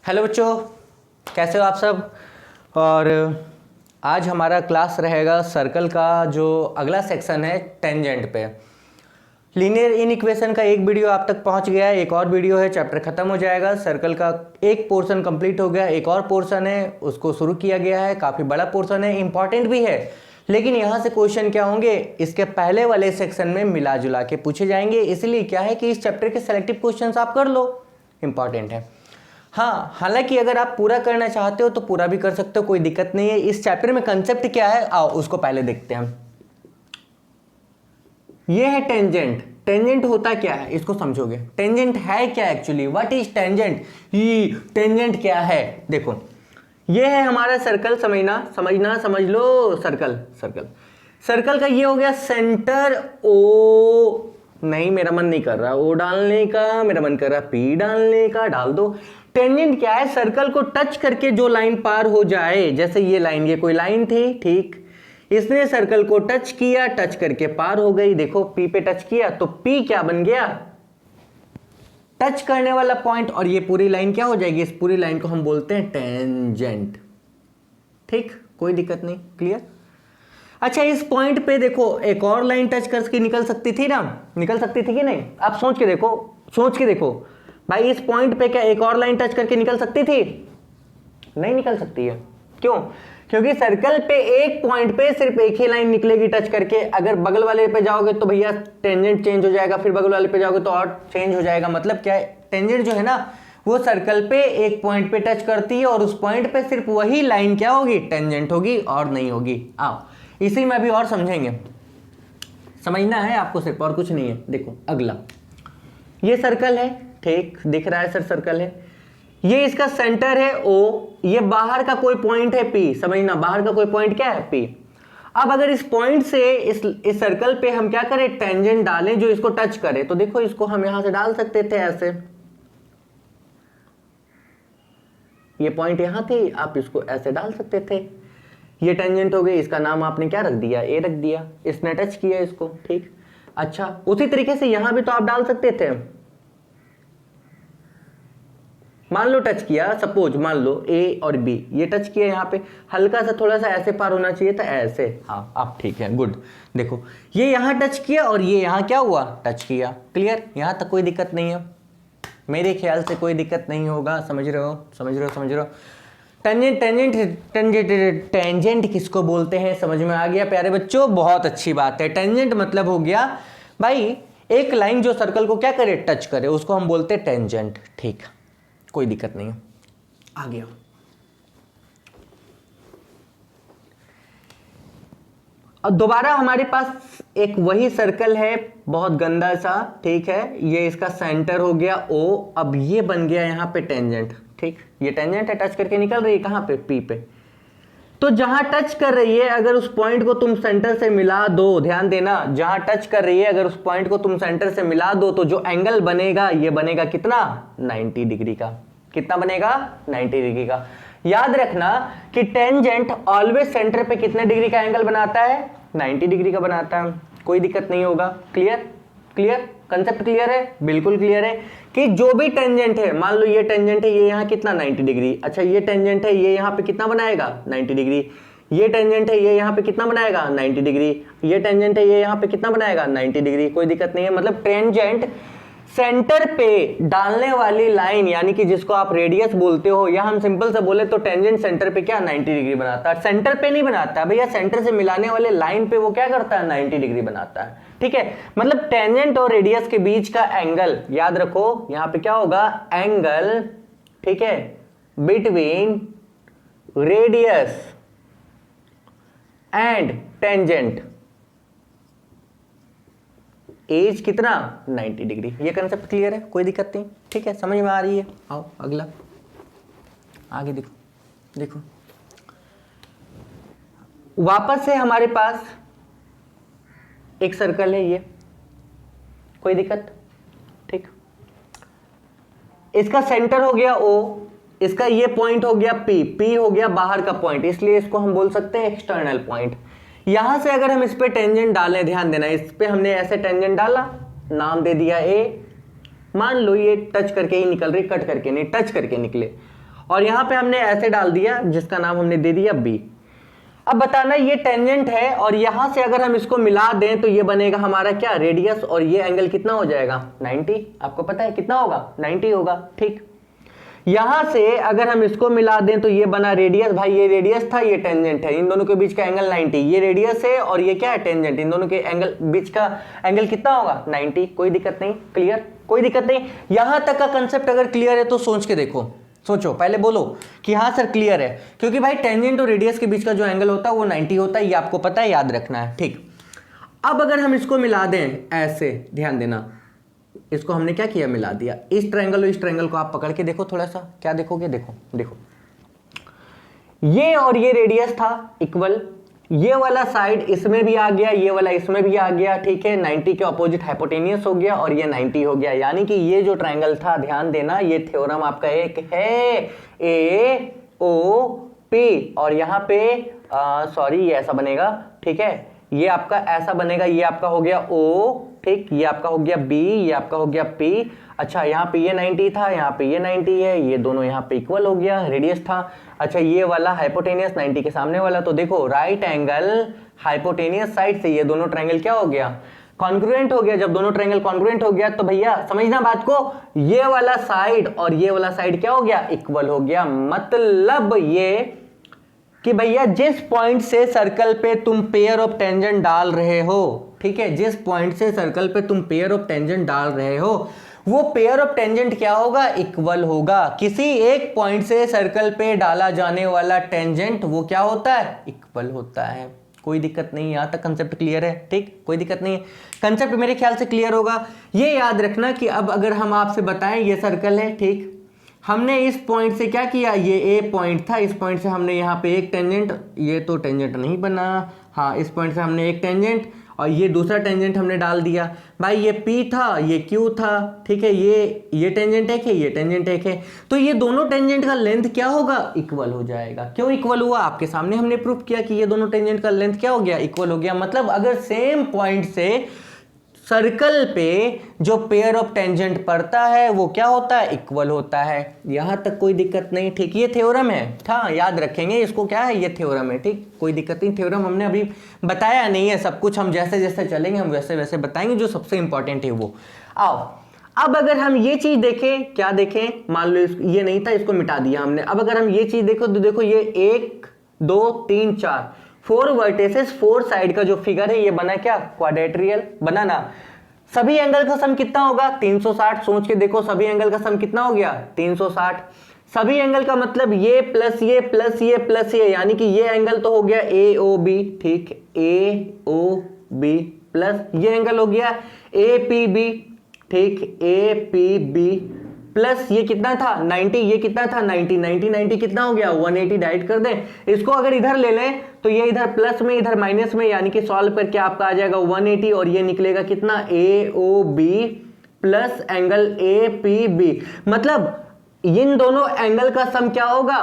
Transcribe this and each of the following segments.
Hello बच्चों, कैसे हो आप सब। और आज हमारा क्लास रहेगा सर्कल का जो अगला सेक्शन है टेंजेंट पे। लीनियर इनइक्वेशन का एक वीडियो आप तक पहुंच गया है, एक और वीडियो है, चैप्टर खत्म हो जाएगा। सर्कल का एक पोर्शन कंप्लीट हो गया, एक और पोर्शन है उसको शुरू किया गया है, काफ़ी बड़ा पोर्शन है, इंपॉर्टेंट भी है। लेकिन यहाँ से क्वेश्चन क्या होंगे, इसके पहले वाले सेक्शन में मिला जुला के पूछे जाएंगे। इसलिए क्या है कि इस चैप्टर के सेलेक्टिव क्वेश्चन आप कर लो, इंपॉर्टेंट है। हाँ, हालांकि अगर आप पूरा करना चाहते हो तो पूरा भी कर सकते हो, कोई दिक्कत नहीं है। इस चैप्टर में कंसेप्ट क्या है, आओ उसको पहले देखते हैं। ये है टेंजेंट। टेंजेंट होता क्या है इसको समझोगे। टेंजेंट है क्या एक्चुअली, व्हाट इज टेंजेंट। ये टेंजेंट क्या है, देखो ये है हमारा सर्कल। समझ लो। सर्कल का ये हो गया सेंटर ओ। नहीं, मेरा मन नहीं कर रहा ओ डालने का, मेरा मन कर रहा पी डालने का, डाल दो। टेंजेंट क्या है, सर्कल को टच करके जो लाइन पार हो जाए। जैसे ये लाइन, ये कोई लाइन थी, ठीक, इसने सर्कल को टच किया, टच करके पार हो गई। देखो पी पे टच किया तो पी क्या बन गया, टच करने वाला पॉइंट। और ये पूरी लाइन क्या हो जाएगी, इस पूरी लाइन को हम बोलते हैं टेंजेंट। ठीक, कोई दिक्कत नहीं, क्लियर। अच्छा, इस पॉइंट पे देखो एक और लाइन टच करके निकल सकती थी ना, निकल सकती थी कि नहीं। आप सोच के देखो भाई, इस पॉइंट पे क्या एक और लाइन टच करके निकल सकती थी, नहीं निकल सकती है। क्यों, क्योंकि सर्कल पे एक पॉइंट पे सिर्फ एक ही लाइन निकलेगी टच करके। अगर बगल वाले पे जाओगे तो भैया टेंजेंट चेंज हो जाएगा, फिर बगल वाले पे जाओगे तो और चेंज हो जाएगा। मतलब क्या है, टेंजेंट जो है ना वो सर्कल पे एक पॉइंट पे टच करती है और उस पॉइंट पे सिर्फ वही लाइन क्या होगी, टेंजेंट होगी और नहीं होगी। आओ इसी में अभी और समझेंगे, समझना है आपको सिर्फ, और कुछ नहीं है। देखो अगला, ये सर्कल है, ठीक दिख रहा है सर, सर्कल है, ये इसका सेंटर है ओ, ये बाहर का कोई पॉइंट है पी। समझना, बाहर का कोई पॉइंट क्या है, पी। अब अगर इस पॉइंट से इस सर्कल पे हम क्या करें, टेंजेंट डालें जो इसको टच करे, तो देखो इसको हम यहां से डाल सकते थे ऐसे, ये पॉइंट यहां थी, आप इसको ऐसे डाल सकते थे। ये टेंजेंट हो गई, इसका नाम आपने क्या रख दिया, ए रख दिया, इसने टच किया इसको, ठीक। अच्छा, उसी तरीके से यहां भी तो आप डाल सकते थे। मान लो टच किया, सपोज मान लो ए और बी ये टच किया, यहाँ पे हल्का सा थोड़ा सा ऐसे पार होना चाहिए था, ऐसे। हाँ अब ठीक है, गुड। देखो ये यहाँ टच किया और ये यहाँ क्या हुआ, टच किया। क्लियर, यहाँ तक कोई दिक्कत नहीं है, मेरे ख्याल से कोई दिक्कत नहीं होगा। समझ रहे हो। टेंजेंट किसको बोलते हैं, समझ में आ गया प्यारे बच्चों, बहुत अच्छी बात है। टेंजेंट मतलब हो गया भाई एक लाइन जो सर्कल को क्या करे, टच करे, उसको हम बोलते हैं टेंजेंट। ठीक, कोई दिक्कत नहीं है। आ गया, अब दोबारा हमारे पास एक वही सर्कल है, बहुत गंदा सा, ठीक है, ये इसका सेंटर हो गया ओ। अब ये बन गया यहाँ पे टेंजेंट, ठीक, ये टेंजेंट है, टच करके निकल रही है कहाँ पे, पी पे। तो जहां टच कर रही है, अगर उस पॉइंट को तुम सेंटर से मिला दो, ध्यान देना, जहां टच कर रही है अगर उस पॉइंट को तुम सेंटर से मिला दो तो जो एंगल बनेगा ये बनेगा कितना, 90 डिग्री का। कितना बनेगा, 90 डिग्री का। याद रखना कि टेंजेंट ऑलवेज सेंटर पे कितने डिग्री का एंगल बनाता है, 90 डिग्री का बनाता है। कोई दिक्कत नहीं होगा, क्लियर, कंसेप्ट क्लियर है, बिल्कुल क्लियर है कि जो भी टेंजेंट है, मान लो ये टेंजेंट है, ये यहाँ कितना 90 डिग्री। अच्छा, ये टेंजेंट है, ये यहाँ पे कितना बनाएगा, 90 डिग्री। ये टेंजेंट है, ये यहाँ पे कितना बनाएगा, 90 डिग्री। ये टेंजेंट है, ये यहाँ पे कितना बनाएगा, 90 डिग्री। कोई दिक्कत नहीं है। मतलब टेंजेंट सेंटर पे डालने वाली लाइन, यानी कि जिसको आप रेडियस बोलते हो, या हम सिंपल से बोले तो टेंजेंट सेंटर पे क्या 90 डिग्री बनाता है। सेंटर पे नहीं बनाता है भैया, सेंटर से मिलाने वाले लाइन पे वो क्या करता है, 90 डिग्री बनाता है। ठीक है, मतलब टेंजेंट और रेडियस के बीच का एंगल, याद रखो यहां पे क्या होगा, एंगल, ठीक है, between radius and tangent is कितना, 90 डिग्री। ये कंसेप्ट क्लियर है, कोई दिक्कत नहीं, ठीक है, समझ में आ रही है। आओ अगला, आगे देखो वापस से हमारे पास एक सर्कल है ये, कोई दिक्कत, ठीक। इसका सेंटर हो गया ओ, इसका ये पॉइंट हो गया पी हो गया बाहर का पॉइंट, इसलिए इसको हम बोल सकते हैं एक्सटर्नल पॉइंट। यहां से अगर हम इस पे टेंजेंट डालें, ध्यान देना, इस पे हमने ऐसे टेंजेंट डाला, नाम दे दिया ए। मान लो ये टच करके ही निकल रही, कट करके नहीं, टच करके निकले। और यहाँ पे हमने ऐसे डाल दिया जिसका नाम हमने दे दिया बी। अब बताना ये टेंजेंट है और यहां से अगर हम इसको मिला दें तो ये बनेगा हमारा क्या, रेडियस, और ये एंगल कितना हो जाएगा 90। आपको पता है कितना होगा, 90 होगा। ठीक, यहां से अगर हम इसको मिला दें तो ये बना रेडियस, भाई ये रेडियस था, ये टेंजेंट है, इन दोनों के बीच का एंगल 90, ये रेडियस है और ये क्या है टेंजेंट, इन दोनों के एंगल बीच का एंगल कितना होगा 90। कोई दिक्कत नहीं, क्लियर, कोई दिक्कत नहीं। यहां तक का कंसेप्ट अगर क्लियर है तो सोच के देखो, सोचो, पहले बोलो कि हाँ सर क्लियर है, क्योंकि भाई टेंजेंट और रेडियस के बीच का जो एंगल होता है वो 90 होता है, ये आपको पता है, याद रखना है। ठीक, अब अगर हम इसको मिला दें ऐसे, ध्यान देना, इसको हमने क्या किया, मिला दिया, इस ट्रायंगल और इस ट्रायंगल को आप पकड़ के देखो थोड़ा सा, क्या देखोगे, देखो देखो, ये और ये रेडियस था इक्वल, ये वाला साइड इसमें भी आ गया, ये वाला इसमें भी आ गया, ठीक है, 90 के ऑपोजिट हाइपोटेनियस हो गया और ये 90 हो गया, यानी कि ये जो ट्रायंगल था, ध्यान देना, ये थ्योरम आपका एक है ए ओ पी, और यहाँ पे सॉरी ये ऐसा बनेगा, ठीक है, ये आपका ऐसा बनेगा, ये आपका हो गया ओ, ठीक, ये आपका हो गया बी, ये आपका हो गया पी। अच्छा, यहाँ पे ये 90 था, यहाँ पे ये 90 है, ये दोनों यहाँ पे इक्वल हो गया, रेडियस था। अच्छा, ये वाला हाइपोटेनियस 90 के सामने वाला, तो देखो राइट एंगल हाइपोटेनियस साइड से ये दोनों ट्रायंगल क्या हो गया, कॉन्ग्रुएंट हो गया। जब दोनों ट्रायंगल कॉन्ग्रुएंट हो गया तो भैया समझना बात को, ये वाला साइड और ये वाला साइड क्या हो गया, इक्वल हो गया। मतलब ये कि भैया जिस पॉइंट से सर्कल पे तुम पेयर ऑफ टेंजेंट डाल रहे हो, ठीक है, जिस पॉइंट से सर्कल पे तुम पेयर ऑफ टेंजेंट डाल रहे हो, वो पेयर ऑफ टेंजेंट क्या होगा, इक्वल होगा। किसी एक पॉइंट से सर्कल पे डाला जाने वाला टेंजेंट वो क्या होता है, इक्वल होता है। कोई दिक्कत नहीं, यहां तक कंसेप्ट क्लियर है, ठीक, कोई दिक्कत नहीं है, कंसेप्ट मेरे ख्याल से क्लियर होगा। ये याद रखना कि अब अगर हम आपसे बताएं ये सर्कल है, ठीक, हमने इस पॉइंट से क्या किया, ये ए पॉइंट था, इस पॉइंट से हमने यहाँ पे एक टेंजेंट, ये तो टेंजेंट नहीं बना, हाँ, इस पॉइंट से हमने एक टेंजेंट और ये दूसरा टेंजेंट हमने डाल दिया। भाई ये P था, ये Q था, ठीक है, ये टेंजेंट एक है, ये टेंजेंट एक है, तो ये दोनों टेंजेंट का लेंथ क्या होगा, इक्वल हो जाएगा। क्यों इक्वल हुआ, आपके सामने हमने प्रूफ किया कि ये दोनों टेंजेंट का लेंथ क्या हो गया, इक्वल हो गया। मतलब अगर सेम पॉइंट से सर्कल पे जो पेयर ऑफ टेंजेंट पड़ता है वो क्या होता है, इक्वल होता है। यहां तक कोई दिक्कत नहीं, ठीक, ये थ्योरम है, हाँ याद रखेंगे इसको, क्या है, ये थ्योरम है, ठीक, कोई दिक्कत नहीं। थ्योरम हमने अभी बताया नहीं है, सब कुछ हम जैसे जैसे चलेंगे हम वैसे वैसे बताएंगे, जो सबसे इंपॉर्टेंट है वो। आओ, अब अगर हम ये चीज देखें, क्या देखें, मान लो ये नहीं था, इसको मिटा दिया हमने। अब अगर हम ये चीज देखो तो देखो ये 1 2 3 4 4 वर्टिसेस 4 साइड का जो फिगर है ये बना क्या, क्वाड्रेट्रियल बना ना। सभी एंगल का सम कितना होगा, 360। सोच के देखो, सभी एंगल का सम कितना हो गया, 360। सभी एंगल का मतलब ये प्लस ये प्लस ये प्लस ये, यानी कि ये एंगल तो हो गया ए ओ बी, ठीक, ए ओ बी, प्लस ये एंगल हो गया ए पी बी, ठीक, ए पी बी, प्लस ये कितना था 90, ये कितना था 90, 90 90 कितना हो गया 180। डाइट कर दें इसको, अगर इधर ले लें तो ये इधर प्लस में इधर माइनस में, यानी कि सॉल्व करके आपका आ जाएगा 180 और ये निकलेगा कितना A O B plus angle A P B. मतलब इन दोनों एंगल का सम क्या होगा,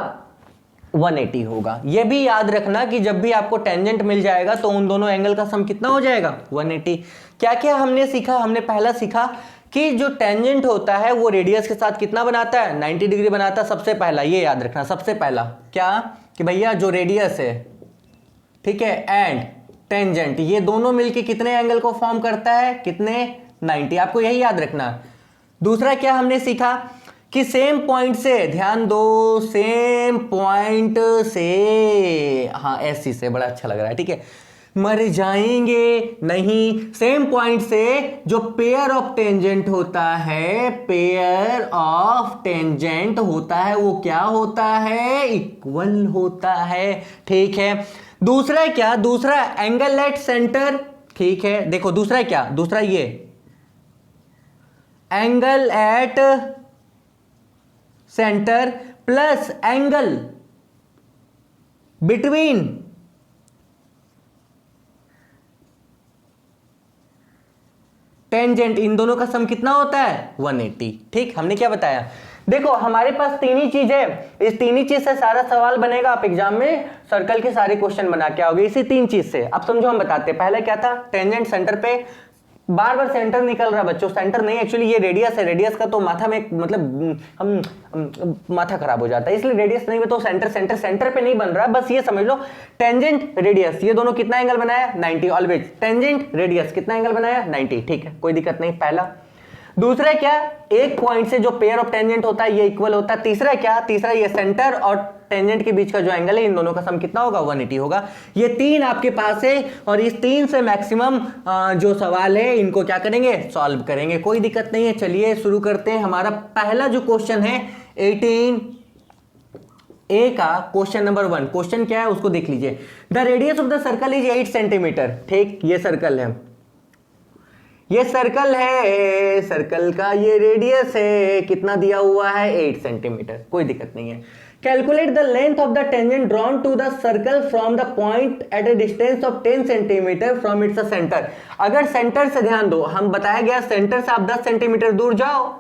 180 होगा। ये भी याद रखना कि जब भी आपको टेंजेंट मिल जाएगा तो उन दोनों एंगल का सम कितना हो जाएगा, 180। क्या क्या हमने सीखा, हमने पहला सीखा कि जो टेंजेंट होता है वो रेडियस के साथ कितना बनाता है, 90 डिग्री बनाता है। सबसे पहला ये याद रखना, सबसे पहला क्या, कि भैया जो रेडियस है, ठीक है, एंड टेंजेंट, ये दोनों मिलके कितने एंगल को फॉर्म करता है, कितने, 90। आपको यही याद रखना। दूसरा क्या हमने सीखा कि सेम पॉइंट से, ध्यान दो, सेम पॉइंट से, हाँ ऐसी से, बड़ा अच्छा लग रहा है, ठीक है, मर जाएंगे नहीं, सेम पॉइंट से जो पेयर ऑफ टेंजेंट होता है, पेयर ऑफ टेंजेंट होता है वो क्या होता है, इक्वल होता है, ठीक है। दूसरा क्या, दूसरा एंगल एट सेंटर, ठीक है, देखो दूसरा क्या, दूसरा ये angle at centre plus angle between tangent, इन दोनों का सम कितना होता है, 180। ठीक, हमने क्या बताया, देखो हमारे पास तीन ही चीज है, इस तीन ही चीज से सारा सवाल बनेगा। आप एग्जाम में सर्कल के सारे क्वेश्चन बना के आओगे इसी तीन चीज से। अब समझो हम बताते हैं, पहले क्या था, टेंजेंट सेंटर पे बार बार सेंटर निकल रहा है बच्चों, सेंटर नहीं एक्चुअली ये रेडियस है, रेडियस का तो माथा में मतलब हम माथा खराब हो जाता है, इसलिए रेडियस नहीं, तो सेंटर सेंटर सेंटर पे नहीं बन रहा, बस ये समझ लो टेंजेंट रेडियस ये दोनों कितना एंगल बनाया 90 ऑलवेज, टेंजेंट रेडियस कितना एंगल बनाया 90, ठीक है कोई दिक्कत नहीं। पहला दूसरा क्या, एक पॉइंट से जो पेयर ऑफ टेंजेंट होता है ये इक्वल होता है। तीसरा क्या, तीसरा ये सेंटर और टेंजेंट के बीच का जो एंगल है इन दोनों का सम कितना होगा 180 होगा। ये तीन आपके पास है और इस तीन से मैक्सिमम जो सवाल है इनको क्या करेंगे सॉल्व करेंगे, कोई दिक्कत नहीं है। चलिए शुरू करते हैं। हमारा पहला जो क्वेश्चन है 18A का क्वेश्चन नंबर 1, क्वेश्चन क्या है उसको देख लीजिए। The radius of the circle is 8 centimetre, ठीक ये सर्कल है, ये सर्कल है, सर्कल का ये रेडियस है कितना दिया हुआ है 8 सेंटीमीटर, कोई दिक्कत नहीं है। Calculate the length of the tangent drawn to the circle from the point at a distance of 10 centimetre from its centre. अगर सेंटर से ध्यान दो, हम बताया गया सेंटर से आप 10 सेंटीमीटर दूर जाओ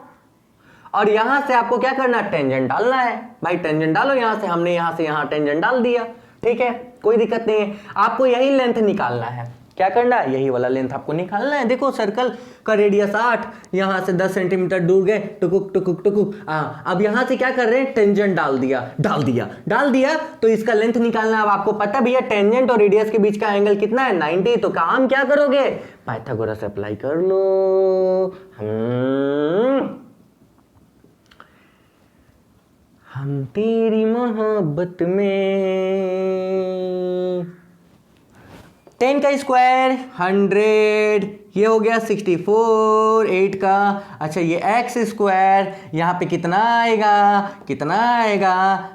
और यहां से आपको क्या करना है टेंजेंट डालना है, भाई टेंजेंट डालो यहां से, हमने यहां से यहां टेंजेंट डाल दिया, ठीक है कोई दिक्कत नहीं है। आपको यही लेंथ निकालना है, क्या करना है यही वाला लेंथ आपको निकालना है। देखो सर्कल का रेडियस 8, यहां से 10 सेंटीमीटर दूर गए, टुकुक टुकुक टुकुक, अब यहां से क्या कर रहे हैं टेंजेंट डाल दिया तो इसका लेंथ निकालना है। अब आपको पता भैया टेंजेंट और रेडियस के बीच का एंगल कितना है 90, तो काम क्या करोगे पाइथागोरस अप्लाई कर लो। हम तेरी मोहब्बत में 10 का स्क्वायर 100, ये हो गया 64, 8 का, अच्छा ये एक्स स्क्वायर यहाँ पे कितना आएगा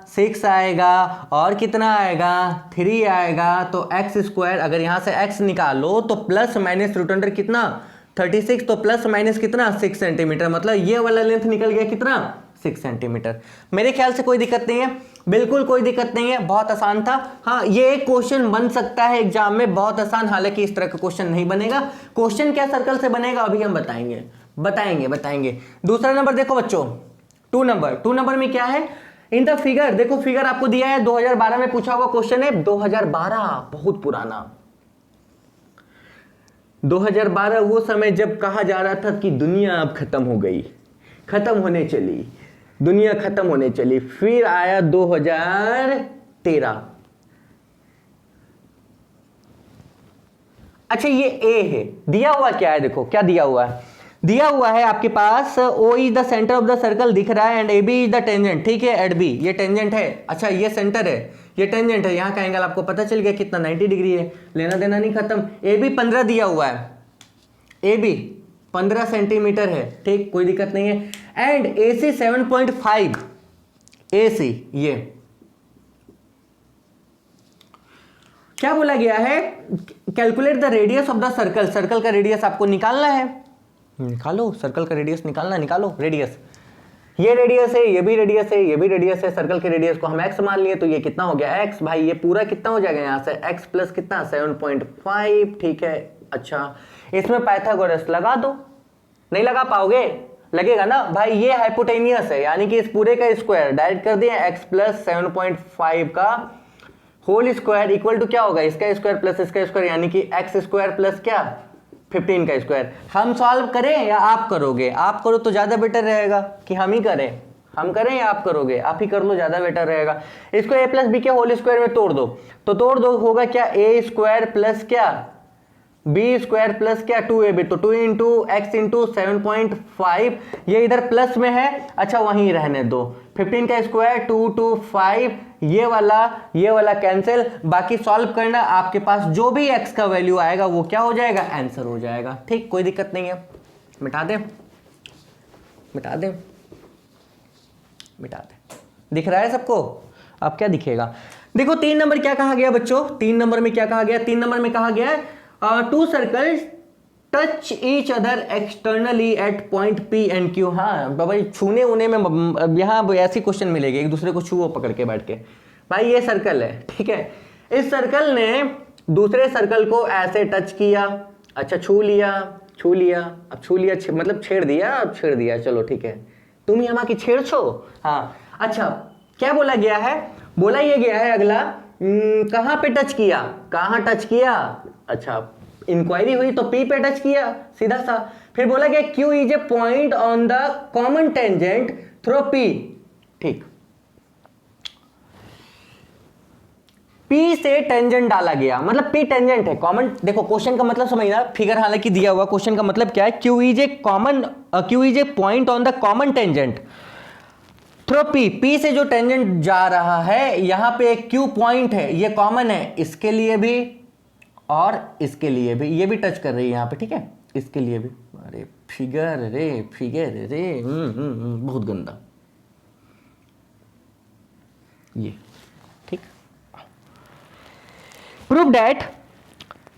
6 आएगा और कितना आएगा 3 आएगा, तो एक्स स्क्वायर अगर यहाँ से एक्स निकालो तो प्लस माइनस रूट अंडर कितना 36, तो प्लस माइनस कितना 6 सेंटीमीटर, मतलब ये वाला लेंथ निकल गया कितना 6 सेंटीमीटर। मेरे ख्याल से कोई दिक्कत नहीं है, बिल्कुल कोई दिक्कत नहीं है, बहुत आसान था। हाँ ये एक क्वेश्चन बन सकता है एग्जाम में, बहुत आसान, हालांकि इस तरह का क्वेश्चन नहीं बनेगा। क्वेश्चन क्या सर्कल से बनेगा अभी हम बताएंगे। दूसरा नंबर देखो बच्चों, 2 नंबर में क्या है इन द फिगर, देखो फिगर आपको दिया है 2012 में पूछा हुआ क्वेश्चन है, 2012 बहुत पुराना, 2012 वो समय जब कहा जा रहा था कि दुनिया अब खत्म हो गई, खत्म होने चली, दुनिया खत्म होने चली। फिर आया 2013। अच्छा ये ए है, दिया हुआ क्या है, देखो क्या दिया हुआ है, दिया हुआ है आपके पास O is the centre of the circle दिख रहा है and A B is the tangent, ठीक है एट बी ये टेंजेंट है, अच्छा ये सेंटर है, ये टेंजेंट है, यहाँ का एंगल आपको पता चल गया कितना 90 डिग्री है, लेना देना नहीं खत्म। ए बी 15 दिया हुआ है, ए बी 15 सेंटीमीटर है, ठीक कोई दिक्कत नहीं है, एंड AC 7.5, AC ये क्या बोला गया है, calculate the radius of the circle, circle का रेडियस आपको निकालना है, निकालो सर्कल का रेडियस निकालो रेडियस, ये रेडियस है, ये भी रेडियस है, ये भी रेडियस है, सर्कल के रेडियस को हम x मान लिए, तो ये कितना हो गया x, भाई ये पूरा कितना हो जाएगा यहाँ से x प्लस कितना 7.5, ठीक है। अच्छा इसमें पाइथागोरस लगा दो, नहीं लगा पाओगे, लगेगा ना भाई, ये हाइपोटेनियस है यानी कि इस पूरे का स्क्वायर डायरेक्ट कर दिया, x प्लस 7.5 का होल स्क्वायर इक्वल टू क्या होगा इसका स्क्वायर प्लस इसका स्क्वायर, यानी कि x स्क्वायर प्लस क्या 15 का स्क्वायर। हम सॉल्व करें या आप करोगे, आप करो तो ज्यादा बेटर रहेगा कि हम ही करें, हम करें या आप करोगे, आप ही कर लो ज्यादा बेटर रहेगा। इसको a प्लस बी के होल स्क्वायर में तोड़ दो, तो तोड़ दो होगा क्या a स्क्वायर प्लस क्या बी स्क्वायर प्लस क्या 2ab, तो 2 इंटू एक्स इंटू 7.5, ये इधर प्लस में है, अच्छा वहीं रहने दो, 15 का स्क्वायर 2 to 5, ये वाला कैंसिल, बाकी सॉल्व करना, आपके पास जो भी x का वैल्यू आएगा वो क्या हो जाएगा आंसर हो जाएगा, ठीक कोई दिक्कत नहीं है। मिटा दे दिख रहा है सबको, अब क्या दिखेगा, देखो 3 नंबर क्या कहा गया बच्चों, 3 नंबर में क्या कहा गया, 3 नंबर में कहा गया two circles touch each other externally at point P and Q। हाँ भाई छूने उने में यहाँ ऐसी क्वेश्चन मिलेगी, एक दूसरे को छुओ पकड़ के बैठ के, भाई ये सर्कल है, ठीक है, इस सर्कल ने दूसरे सर्कल को ऐसे टच किया, अच्छा छू लिया मतलब छेड़ दिया, चलो ठीक है, तुम ही हमारी छेड़ छो। हाँ अच्छा क्या बोला गया है, बोला ये गया है अगला कहाँ पे टच किया, अच्छा इंक्वायरी हुई तो P पे टच किया सीधा सा। फिर बोला गया Q is a point on the common tangent through P। ठीक, P से टेंजेंट डाला गया, मतलब P टेंजेंट है कॉमन। देखो क्वेश्चन का मतलब समझना, फिगर हालांकि दिया हुआ, क्वेश्चन का मतलब क्या है, Q is a point on the common tangent through P। P से जो टेंजेंट जा रहा है, यहां पे एक Q पॉइंट है, ये कॉमन है, इसके लिए भी और इसके लिए भी, ये भी टच कर रही है यहां पे, ठीक है, इसके लिए भी। अरे फिगर रे बहुत गंदा ये, ठीक। Prove that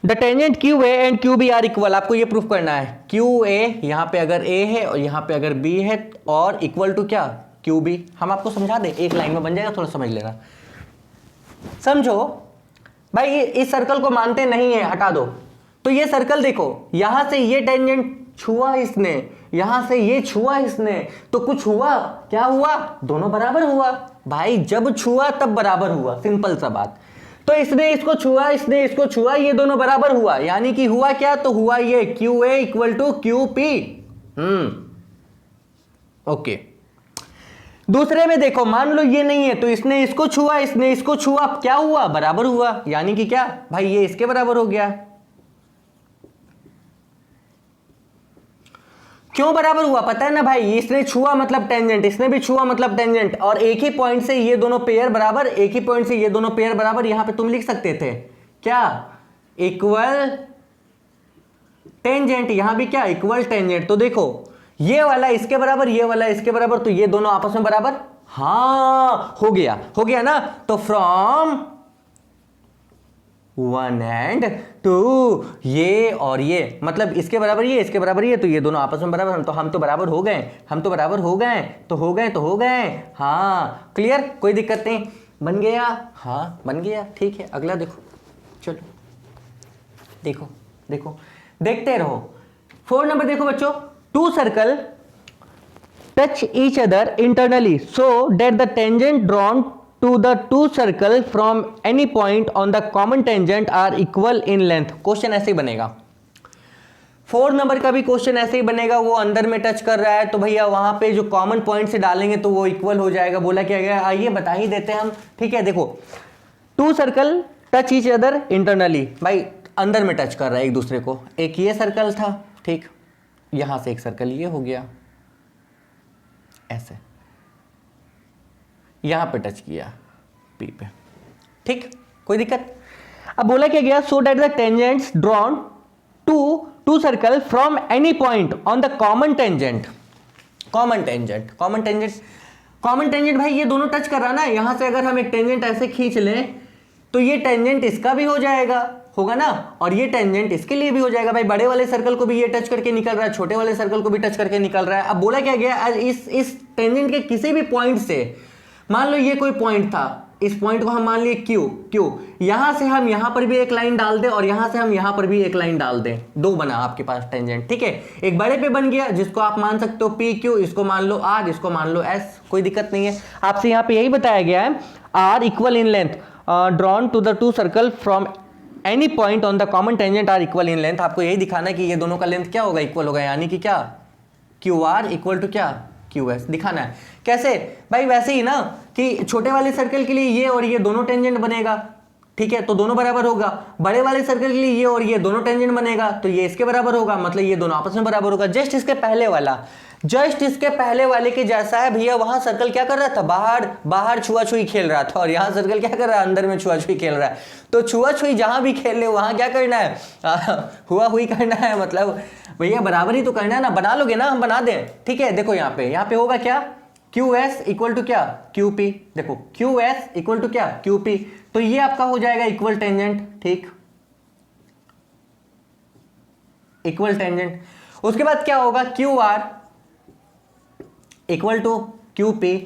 the tangent QA and QB are equal. आपको ये प्रूफ करना है, QA यहां पे अगर A है और यहां पे अगर B है, और इक्वल टू क्या, QB। हम आपको समझा दें, एक लाइन में बन जाएगा, थोड़ा समझ लेना। समझो भाई, इस सर्कल को मानते नहीं है, हटा दो। तो ये सर्कल देखो, यहां से ये टेंजेंट छुआ इसने, यहां से ये छुआ इसने, तो कुछ हुआ, क्या हुआ, दोनों बराबर हुआ। भाई जब छुआ तब बराबर हुआ, सिंपल सा बात। तो इसने इसको छुआ, इसने इसको छुआ, ये दोनों बराबर हुआ, यानी कि हुआ क्या, तो हुआ ये QA equal to QP। Okay. दूसरे में देखो, मान लो ये नहीं है, तो इसने इसको छुआ, इसने इसको छुआ, क्या हुआ, बराबर हुआ, यानी कि क्या भाई, ये इसके बराबर हो गया। क्यों बराबर हुआ, पता है ना भाई, इसने छुआ मतलब टेंजेंट, इसने भी छुआ मतलब टेंजेंट, और एक ही पॉइंट से ये दोनों पेयर बराबर, एक ही पॉइंट से ये दोनों पेयर बराबर। यहां पे तुम लिख सकते थे क्या, इक्वल टेंजेंट, यहां भी क्या, इक्वल टेंजेंट। तो देखो, ये वाला इसके बराबर, ये वाला इसके बराबर, तो ये दोनों आपस में बराबर, हाँ हो गया ना। तो फ्रॉम 1 एंड 2, ये और ये, मतलब इसके बराबर ये, इसके बराबर ये, तो ये दोनों आपस में बराबर, हम तो बराबर हो गए, हम तो बराबर हो गए, तो हो गए। हाँ क्लियर, कोई दिक्कत नहीं, बन गया, हाँ बन गया, ठीक है। अगला देखो, चलो देखो देखो, देखते रहो। 4 नंबर देखो बच्चों, 2 circle touch each other internally so that the tangent drawn to the 2 circle from any point on the common tangent are equal in length। Question ऐसे ही बनेगा, 4 नंबर का भी क्वेश्चन ऐसे ही बनेगा। वो अंदर में टच कर रहा है, तो भैया वहां पे जो कॉमन पॉइंट से डालेंगे तो वो इक्वल हो जाएगा। बोला क्या गया, आइए बता ही देते हैं हम, ठीक है। देखो, 2 circle touch each other internally, भाई अंदर में टच कर रहा है एक दूसरे को। एक ये सर्कल था, ठीक, यहां से एक सर्कल ये हो गया, ऐसे यहां पे टच किया P पे, ठीक, कोई दिक्कत। अब बोला क्या गया, so that the tangents drawn to 2 circle from any point on the common tangent. Common tangent भाई ये दोनों टच कर रहा ना, यहां से अगर हम एक टेंजेंट ऐसे खींच लें तो ये टेंजेंट इसका भी हो जाएगा, होगा ना, और ये टेंजेंट इसके लिए भी हो जाएगा। भाई बड़े वाले सर्कल को भी ये टच करके निकल रहा है, छोटे वाले सर्कल को भी टच करके निकल रहा है। अब बोला क्या गया, इस टेंजेंट के किसी भी पॉइंट से, मान लो ये कोई पॉइंट था, इस पॉइंट को हम मान लिए Q, यहां से हम यहां पर भी एक लाइन डाल दें और यहां से हम यहां पर भी एक लाइन डाल दें, 2 बना आपके पास टेंजेंट, ठीक है। एक बड़े पे बन गया जिसको आप मान सकते हो PQ, इसको मान लो R, इसको मान लो S, कोई दिक्कत नहीं है। आपसे यहां पे यही बताया गया है, R equal in length drawn to the 2 circle from any point on the common tangent are equal in length. आपको यही दिखाना है कि ये दोनों का लेंथ क्या होगा, इक्वल होगा, यानी कि क्या, QR इक्वल टू क्या, QS दिखाना है। कैसे भाई, वैसे ही ना कि छोटे वाले सर्कल के लिए ये और ये दोनों टेंजेंट बनेगा, ठीक है, तो दोनों बराबर होगा। बड़े वाले सर्कल के लिए ये और ये दोनों टेंजेंट बनेगा, तो ये इसके बराबर होगा, मतलब ये दोनों आपस में बराबर होगा। जस्ट इसके पहले वाले के जैसा है भैया। वहां सर्कल क्या कर रहा था, बाहर छुआछुई खेल रहा था, और यहाँ सर्कल क्या कर रहा है, अंदर में छुआछुई खेल रहा है। तो छुआछुई जहां भी खेल ले वहां क्या करना है, हुआ हुई करना है, मतलब भैया बराबर ही तो करना है ना। बना लोगे ना, हम बना दें, ठीक है। देखो यहाँ पे होगा क्या, QS इक्वल टू क्या, QP। देखो QS इक्वल टू क्या, QP, तो ये आपका हो जाएगा इक्वल टेंजेंट, ठीक, इक्वल टेंजेंट। उसके बाद क्या होगा, QR इक्वल टू QP।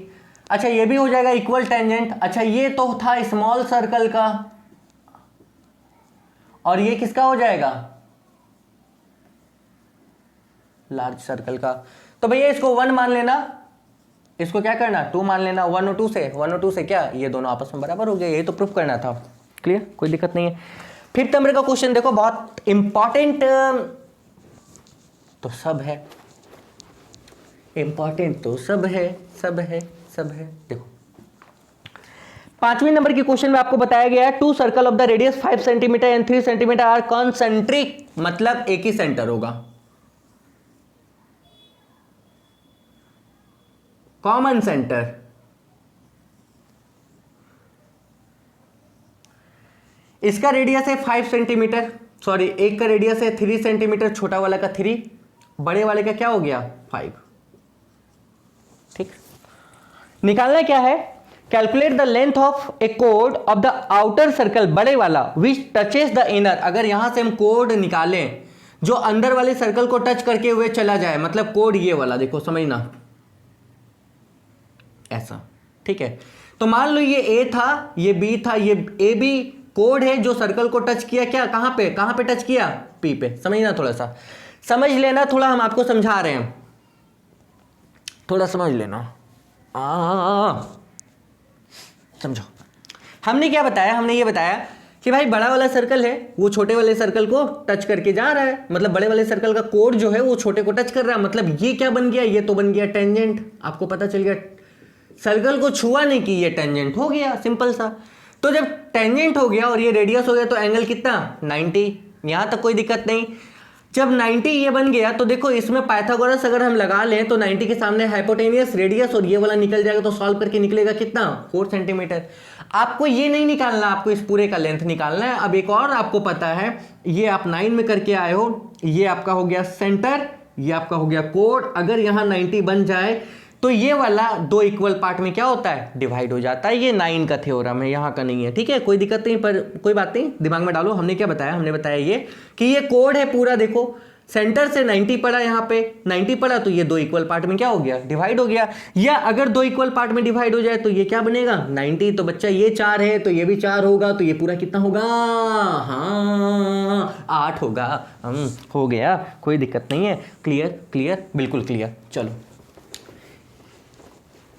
अच्छा ये भी हो जाएगा इक्वल टेंजेंट। अच्छा ये तो था स्मॉल सर्कल का, और ये किसका हो जाएगा, लार्ज सर्कल का। तो भैया इसको 1 मान लेना, इसको क्या करना, 2 मान लेना। 1 और 2 से क्या, ये दोनों आपस में बराबर हो गए, यही तो प्रूफ करना था। क्लियर, कोई दिक्कत नहीं है। 5th नंबर का क्वेश्चन देखो, बहुत इंपॉर्टेंट तो सब है, इंपॉर्टेंट तो सब है, सब है, सब है। देखो 5वें नंबर के क्वेश्चन में आपको बताया गया है 2 circle of the radius 5 centimetre and 3 centimetre are concentric, मतलब एक ही सेंटर होगा, कॉमन सेंटर। इसका रेडियस है 5 सेंटीमीटर, सॉरी एक का रेडियस है 3 सेंटीमीटर, छोटा वाला का 3, बड़े वाले का क्या हो गया 5। ठीक, निकालना क्या है, calculate the length of A code of the outer circle, बड़े वाला, विच टचेस द इनर। अगर यहां से हम कोड निकालें जो अंदर वाले सर्कल को टच करके हुए चला जाए, मतलब कोड ये वाला, देखो समझना ऐसा, ठीक है। तो मान लो ये ए था, ये बी था, ये ए बी कोड है जो सर्कल को टच किया, क्या कहां पे टच किया, पी पे। समझना, थोड़ा सा समझ लेना, थोड़ा हम आपको समझा रहे हैं, थोड़ा समझ लेना। समझो हमने क्या बताया, हमने ये बताया कि भाई बड़ा वाला सर्कल है वो छोटे वाले सर्कल को टच करके जा रहा है, मतलब बड़े वाले सर्कल का कोड जो है वो छोटे को टच कर रहा है, मतलब ये क्या बन गया, ये तो बन गया टेंजेंट। आपको पता चल गया, सर्कल को छुआ नहीं कि ये टेंजेंट हो गया, सिंपल सा। तो जब टेंजेंट हो गया और ये रेडियस हो गया तो एंगल कितना 90, यहां तक कोई दिक्कत नहीं। जब 90 ये बन गया तो देखो इसमें पाइथागोरस अगर हम लगा लें तो 90 के सामने हाइपोटेनियस, रेडियस और ये वाला निकल जाएगा, तो सॉल्व करके निकलेगा कितना 4 सेंटीमीटर। आपको ये नहीं निकालना, आपको इस पूरे का लेंथ निकालना है। अब एक और आपको पता है, ये आप 9 में करके आए हो, ये आपका हो गया सेंटर, ये आपका हो गया कोड। अगर यहां 90 बन जाए तो ये वाला 2 इक्वल पार्ट में क्या होता है, डिवाइड हो जाता है। ये 9 का थ्योरम है, यहाँ का नहीं है, ठीक है, कोई दिक्कत नहीं, पर कोई बात नहीं, दिमाग में डालो। हमने क्या बताया, हमने बताया ये कि ये कोड है पूरा, देखो सेंटर से 90 पड़ा, यहाँ पे 90 पड़ा तो ये 2 इक्वल पार्ट में क्या हो गया, डिवाइड हो गया। या अगर 2 इक्वल पार्ट में डिवाइड हो जाए तो ये क्या बनेगा 90, तो बच्चा ये 4 है तो ये भी 4 होगा, तो ये पूरा कितना होगा, हाँ 8 होगा। हो गया, कोई दिक्कत नहीं है। क्लियर, क्लियर, बिल्कुल क्लियर। चलो,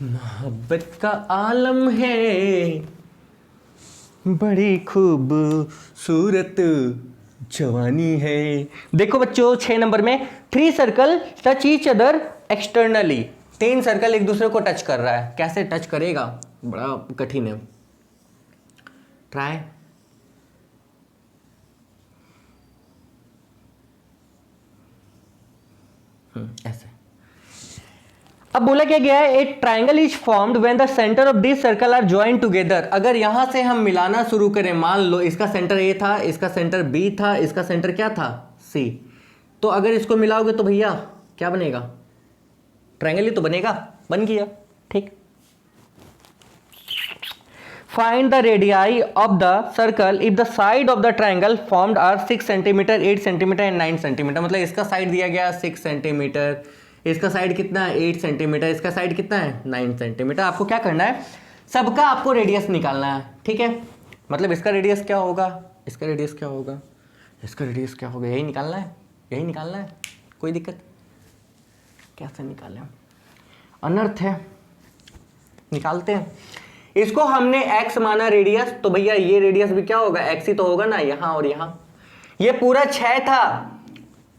मोहब्बत का आलम है, बड़ी खूबसूरत जवानी है। देखो बच्चों 6 नंबर में 3 circle touch each other externally, 3 circle एक दूसरे को टच कर रहा है। कैसे टच करेगा, बड़ा कठिन है, ट्राई। ऐसे। अब बोला क्या गया है, a triangle is formed when the centre of this circle are joined together. अगर यहां से हम मिलाना शुरू करें, मान लो इसका सेंटर ए था, इसका सेंटर बी था, इसका सेंटर क्या था सी, तो अगर इसको मिलाओगे तो भैया क्या बनेगा, ट्राइंगल ही तो बनेगा, बन गया। ठीक, find the radii of the circle if the side of the triangle formed are 6 centimetre, 8 centimetre and 9 centimetre. मतलब इसका साइड दिया गया 6 सेंटीमीटर, इसका साइड कितना है 8 सेंटीमीटर, इसका साइड कितना है 9 सेंटीमीटर। आपको क्या करना है, सबका आपको रेडियस निकालना है, ठीक है। मतलब इसका रेडियस क्या होगा, इसका रेडियस क्या होगा, इसका रेडियस क्या होगा, यही निकालना है, यही निकालना है, कोई दिक्कत। कैसे निकालें, अनर्थ है, निकालते हैं। इसको हमने x माना रेडियस, तो भैया ये रेडियस भी क्या होगा, x ही तो होगा ना, यहां और यहां। ये पूरा 6 था,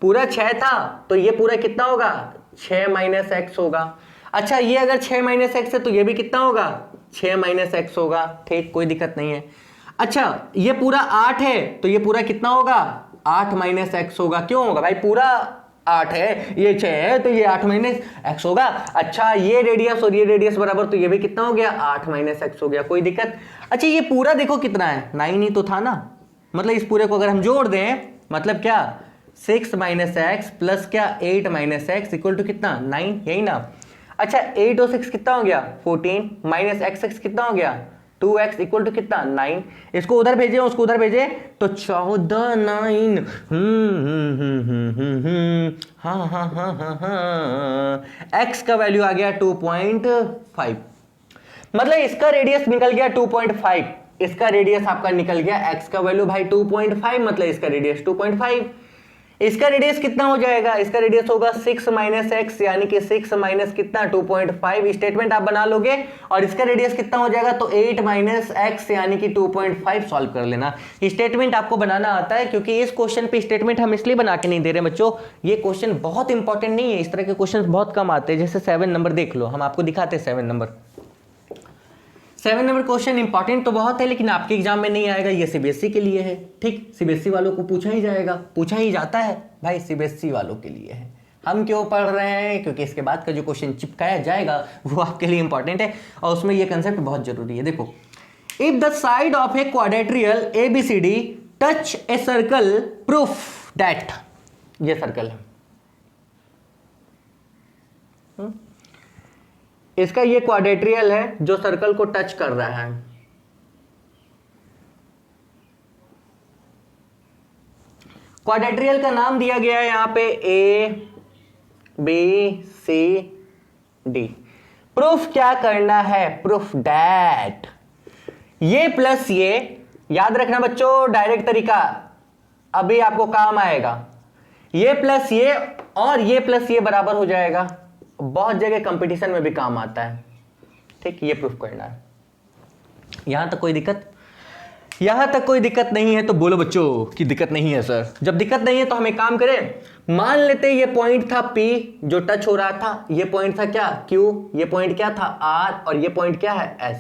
पूरा 6 था, तो ये पूरा कितना होगा 6 माइनस एक्स होगा। अच्छा ये अगर 6 माइनस एक्स है तो ये भी कितना होगा 6 माइनस एक्स होगा, ठीक, कोई दिक्कत नहीं है। अच्छा ये पूरा 8 है तो ये पूरा कितना होगा 8 माइनस एक्स होगा। क्यों होगा भाई, पूरा 8 है, ये 6 है तो ये 8 माइनस एक्स होगा। अच्छा ये रेडियस और ये रेडियस बराबर, तो ये भी कितना हो गया 8 माइनस एक्स हो गया, कोई दिक्कत। अच्छा ये पूरा देखो कितना है 9 ही तो था ना, मतलब इस पूरे को अगर हम जोड़ दें मतलब क्या 6 माइनस एक्स प्लस क्या 8 माइनस एक्स इक्वल टू कितना 9, यही ना। अच्छा 8 और 6 कितना हो गया 14, माइनस एक्स कितना हो गया 2x इक्वल टू कितना 9। इसको उधर भेजे उसको उधर भेजे तो 14 9 हाँ x का वैल्यू आ गया 2.5। मतलब इसका रेडियस निकल गया 2.5, इसका रेडियस आपका निकल गया x का वैल्यू भाई 2.5, मतलब इसका रेडियस 2.5। इसका रेडियस कितना हो जाएगा, इसका रेडियस होगा 6 माइनस एक्स, यानी कि 6 माइनस कितना 2.5। स्टेटमेंट आप बना लोगे और इसका रेडियस कितना हो जाएगा तो 8 माइनस एक्स यानी कि 2.5 सॉल्व कर लेना। स्टेटमेंट आपको बनाना आता है, क्योंकि इस क्वेश्चन पे स्टेटमेंट हम इसलिए बना के नहीं दे रहे बच्चों, ये क्वेश्चन बहुत इंपॉर्टेंट नहीं है, इस तरह के क्वेश्चन बहुत कम आते हैं। जैसे 7 नंबर देख लो, हम आपको दिखाते हैं 7 नंबर। 7 नंबर क्वेश्चन इंपॉर्टेंट तो बहुत है, लेकिन आपके एग्जाम में नहीं आएगा, ये सीबीएसई के लिए है। ठीक, सीबीएसई वालों को पूछा ही जाएगा, पूछा ही जाता है भाई, सीबीएसई वालों के लिए है। हम क्यों पढ़ रहे हैं, क्योंकि इसके बाद का जो क्वेश्चन चिपकाया जाएगा वो आपके लिए इंपॉर्टेंट है, और उसमें ये कंसेप्ट बहुत जरूरी है। देखो, if the side of a quadrilateral ABCD touch a circle, prove that, ये सर्कल है, इसका ये क्वाड्रेट्रियल है जो सर्कल को टच कर रहा है। क्वाड्रेट्रियल का नाम दिया गया है यहां पे ABCD। प्रूफ क्या करना है, प्रूफ दैट ये प्लस ये, याद रखना बच्चों डायरेक्ट तरीका अभी आपको काम आएगा, ये प्लस ये और ये प्लस ये बराबर हो जाएगा, बहुत जगह कंपटीशन में भी काम आता है। ठीक, ये प्रूफ करना है। यहां तक कोई दिक्कत, यहां तक कोई दिक्कत नहीं है तो बोलो बच्चों कि दिक्कत नहीं है सर। जब दिक्कत नहीं है तो हम एक काम करें, मान लेते ये पॉइंट था P जो टच हो रहा था, ये पॉइंट था क्या Q, ये पॉइंट क्या था R, और ये पॉइंट क्या है S।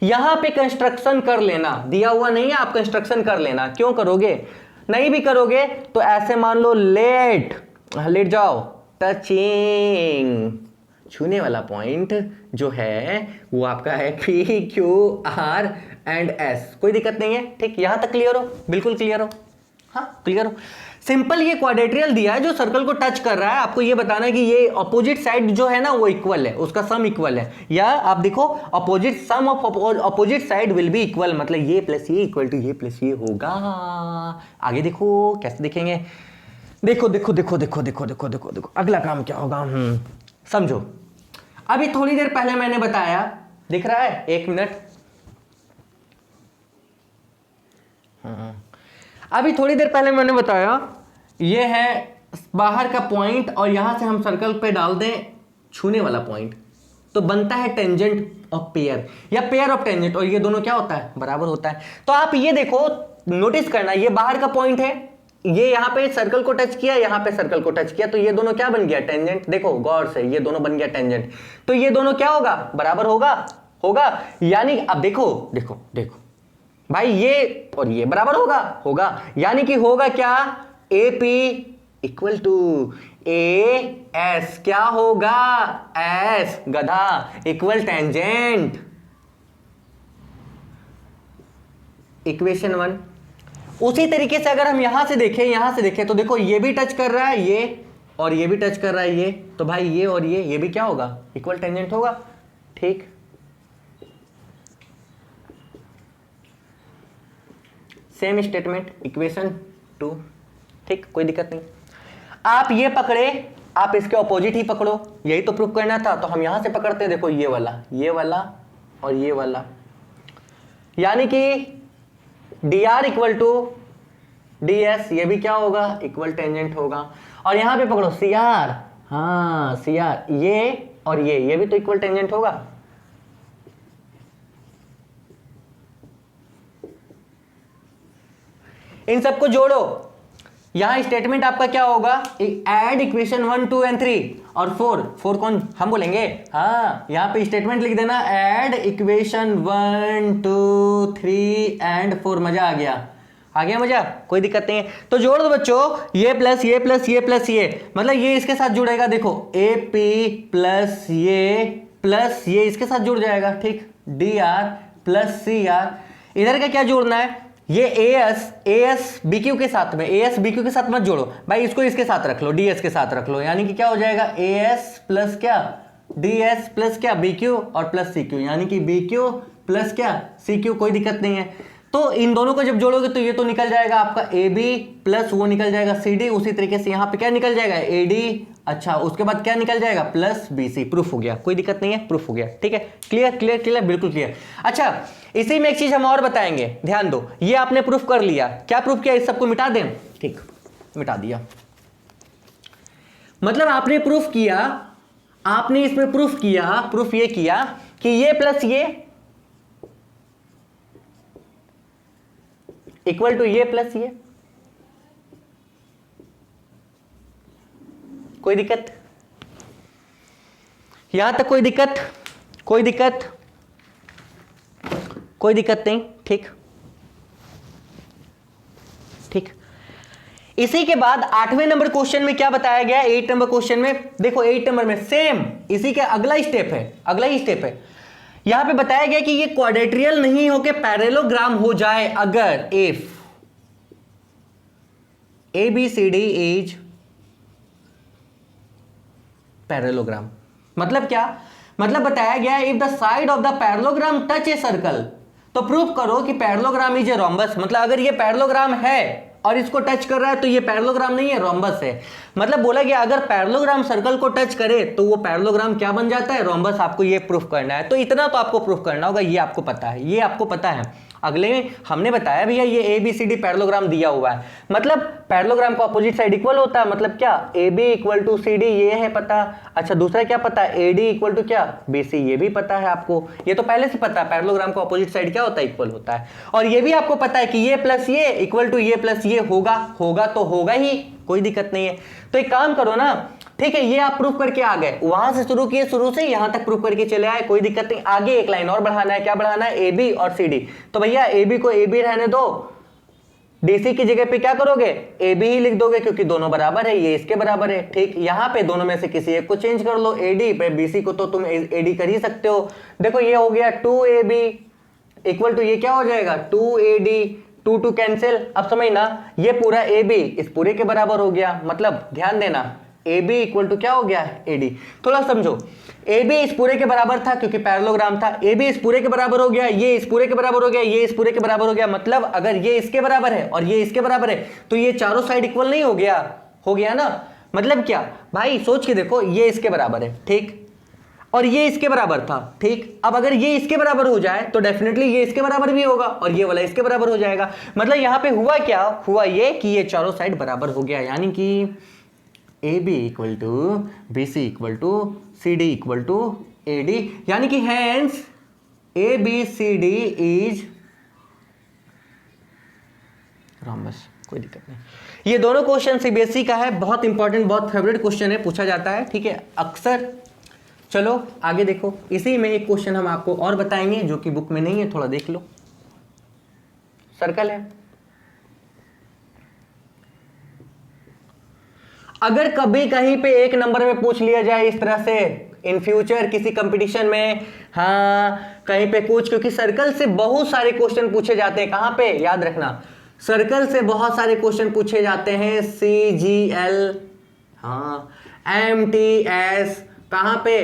यहां पे कंस्ट्रक्शन कर लेना, दिया हुआ नहीं है, आप कंस्ट्रक्शन कर लेना। क्यों करोगे, नहीं भी करोगे तो ऐसे मान लो, लेट जाओ, टचिंग, छूने वाला पॉइंट जो है वो आपका है PQR एंड S। कोई दिक्कत नहीं है। ठीक, यहां तक क्लियर हो, बिल्कुल क्लियर हो, हाँ क्लियर हो। सिंपल ये क्वाड्रेट्रियल दिया है जो सर्कल को टच कर रहा है, आपको ये बताना है कि ये अपोजिट साइड जो है ना वो इक्वल है, उसका सम इक्वल है, या आप देखो opposite sum of opposite side will be equal, मतलब ये प्लस ये इक्वल टू ये प्लस ये होगा। आगे देखो कैसे देखेंगे, देखो देखो देखो देखो देखो देखो देखो देखो अगला काम क्या होगा, समझो। अभी थोड़ी देर पहले मैंने बताया, दिख रहा है, 1 मिनट, अभी थोड़ी देर पहले मैंने बताया ये है बाहर का पॉइंट और यहां से हम सर्कल पे डाल दें छूने वाला पॉइंट, तो बनता है टेंजेंट ऑफ पेयर या पेयर ऑफ टेंजेंट, और ये दोनों क्या होता है, बराबर होता है। तो आप ये देखो, नोटिस करना, ये बाहर का पॉइंट है, ये यहां पे सर्कल को टच किया, यहां पे सर्कल को टच किया, तो ये दोनों क्या बन गया, टेंजेंट। देखो गौर से, ये दोनों बन गया टेंजेंट, तो ये दोनों क्या होगा, बराबर होगा। यानी अब देखो देखो देखो भाई, ये और ये बराबर होगा, यानी कि होगा क्या, AP इक्वल टू AS, क्या होगा, S गधा इक्वल टेंजेंट। इक्वेशन 1। उसी तरीके से अगर हम यहां से देखें तो देखो ये भी टच कर रहा है ये, और ये भी टच कर रहा है ये, तो भाई ये और ये भी क्या होगा, इक्वल टेंजेंट होगा। ठीक, सेम स्टेटमेंट, इक्वेशन 2। ठीक, कोई दिक्कत नहीं। आप ये पकड़े, आप इसके ऑपोजिट ही पकड़ो, यही तो प्रूफ करना था, तो हम यहां से पकड़ते हैं, देखो ये वाला और ये वाला, यानी कि dr इक्वल टू ds, ये भी क्या होगा, इक्वल टेंजेंट होगा। और यहां पे पकड़ो cr, हाँ cr, ये और ये भी तो इक्वल टेंजेंट होगा। इन सबको जोड़ो, यहां स्टेटमेंट आपका क्या होगा, ऐड इक्वेशन 1 2 एंड 3 और 4 कौन हम बोलेंगे, हाँ यहां पे स्टेटमेंट लिख देना, ऐड इक्वेशन 1 2 3 एंड 4। मजा आ गया मजा, कोई दिक्कत नहीं है। तो जोड़ दो बच्चों, ये प्लस ये प्लस ये प्लस ये, मतलब ये इसके साथ जुड़ेगा, देखो AP प्लस ये इसके साथ जुड़ जाएगा। ठीक, dr प्लस cr, इधर का क्या जोड़ना है, ये AS BQ के साथ में, AS BQ के साथ मत जोड़ो भाई, इसको इसके साथ रख लो, DS के साथ रख लो, यानी कि क्या हो जाएगा, AS प्लस क्या DS प्लस क्या BQ और प्लस CQ, यानी कि BQ प्लस क्या CQ। कोई दिक्कत नहीं है। तो इन दोनों को जब जोड़ोगे तो ये तो निकल जाएगा आपका AB प्लस वो निकल जाएगा CD, उसी तरीके से यहाँ पे क्या निकल जाएगा AD, अच्छा उसके बाद क्या निकल जाएगा प्लस BC। प्रूफ हो गया, कोई दिक्कत नहीं है, प्रूफ हो गया। ठीक है, क्लियर, बिल्कुल क्लियर। अच्छा, इसी में एक चीज हम और बताएंगे, ध्यान दो, ये आपने प्रूफ कर लिया, क्या प्रूफ किया, इस सबको मिटा दें। ठीक, मिटा दिया। मतलब आपने प्रूफ किया, आपने इसमें प्रूफ किया, प्रूफ ये किया कि ये प्लस ये इक्वल टू ये प्लस ये। कोई दिक्कत? यहां तक कोई दिक्कत? कोई दिक्कत? कोई दिक्कत नहीं? ठीक ठीक। इसी के बाद 8वें नंबर क्वेश्चन में क्या बताया गया? 8 नंबर क्वेश्चन में देखो, 8 नंबर में सेम इसी के अगला स्टेप है, अगला ही स्टेप है। यहां पे बताया गया कि ये क्वाड्रेट्रियल नहीं होके पैरेललोग्राम हो जाए अगर इफ ABCD इज पैरेललोग्राम। मतलब क्या? मतलब बताया गया if the side of the parallelogram touch a circle, तो प्रूफ करो कि पैरेललोग्राम इज ए रोम्बस। मतलब अगर ये पैरेललोग्राम है और इसको टच कर रहा है तो ये पैरेललोग्राम नहीं है, रोम्बस है। मतलब बोला गया अगर पैरेललोग्राम सर्कल को टच करे तो वो पैरेललोग्राम क्या बन जाता है? रोम्बस। आपको ये प्रूफ करना है। तो इतना तो आपको प्रूफ करना होगा, ये आपको पता है, ये आपको पता है। अगले में हमने बताया भैया ये ABCD पैरेललोग्राम दिया हुआ है, मतलब पैरेललोग्राम का अपोजिट साइड इक्वल होता है। मतलब क्या? AB इक्वल टू CD ये है पता। अच्छा दूसरा क्या पता है? AD इक्वल टू क्या? BC ये भी पता है आपको, ये तो पहले से पता है पैरेललोग्राम का अपोजिट साइड क्या होता है? इक्वल होता है। और ये भी आपको पता है कि ये प्लस ये इक्वल टू ये प्लस ये होगा, होगा तो होगा ही, कोई दिक्कत नहीं है। तो एक काम करो ना, ठीक है, ये आप प्रूफ करके आ गए, वहां से शुरू किए, शुरू से यहां तक प्रूफ करके चले आए, कोई दिक्कत नहीं। आगे एक लाइन और बढ़ाना है, क्या बढ़ाना है? AB और CD। तो भैया AB को AB रहने दो, DC की जगह पे क्या करोगे? AB ही लिख दोगे क्योंकि दोनों बराबर है, ये इसके बराबर है। ठीक, यहां पे दोनों में से किसी एक को चेंज कर लो, AD पे BC को तो तुम AD कर ही सकते हो। देखो ये हो गया 2AB इक्वल टू ये क्या हो जाएगा? 2AD, 2 cancel. अब समझना, ये पूरा AB इस पूरे के बराबर हो गया। मतलब ध्यान देना, AB इक्वल टू क्या हो गया? AD। थोड़ा समझो, AB इस पूरे के बराबर था क्योंकि पैरेललोग्राम था, AB इस पूरे के बराबर हो गया, ये इस पूरे के बराबर हो गया, ये इस पूरे के बराबर हो गया। मतलब अगर ये इसके बराबर है और ये इसके बराबर है तो ये चारों साइड इक्वल नहीं हो गया? हो गया ना। मतलब क्या भाई, सोच के देखो, ये इसके बराबर है, ठीक, और ये इसके बराबर था, ठीक। अब अगर ये इसके बराबर हो जाए तो डेफिनेटली ये इसके बराबर भी होगा और ये वाला इसके बराबर हो जाएगा। मतलब यहां पे हुआ क्या? हुआ ये कि ये चारों साइड बराबर हो गया, यानी कि AB equal to BC equal to CD equal to AD, यानी कि हैंस ABCD इज रोम्बस। कोई दिक्कत नहीं। ये दोनों क्वेश्चन CBSE का है, बहुत इंपॉर्टेंट, बहुत फेवरेट क्वेश्चन है, पूछा जाता है, ठीक है, अक्सर। चलो आगे देखो, इसी में एक क्वेश्चन हम आपको और बताएंगे जो कि बुक में नहीं है, थोड़ा देख लो। सर्कल है, अगर कभी कहीं पे एक नंबर में पूछ लिया जाए इस तरह से इन फ्यूचर किसी कंपटीशन में, हाँ कहीं पे कुछ, क्योंकि सर्कल से बहुत सारे क्वेश्चन पूछे जाते हैं। कहां पे? याद रखना, सर्कल से बहुत सारे क्वेश्चन पूछे जाते हैं। CGL, हाँ, MTS, कहां पे?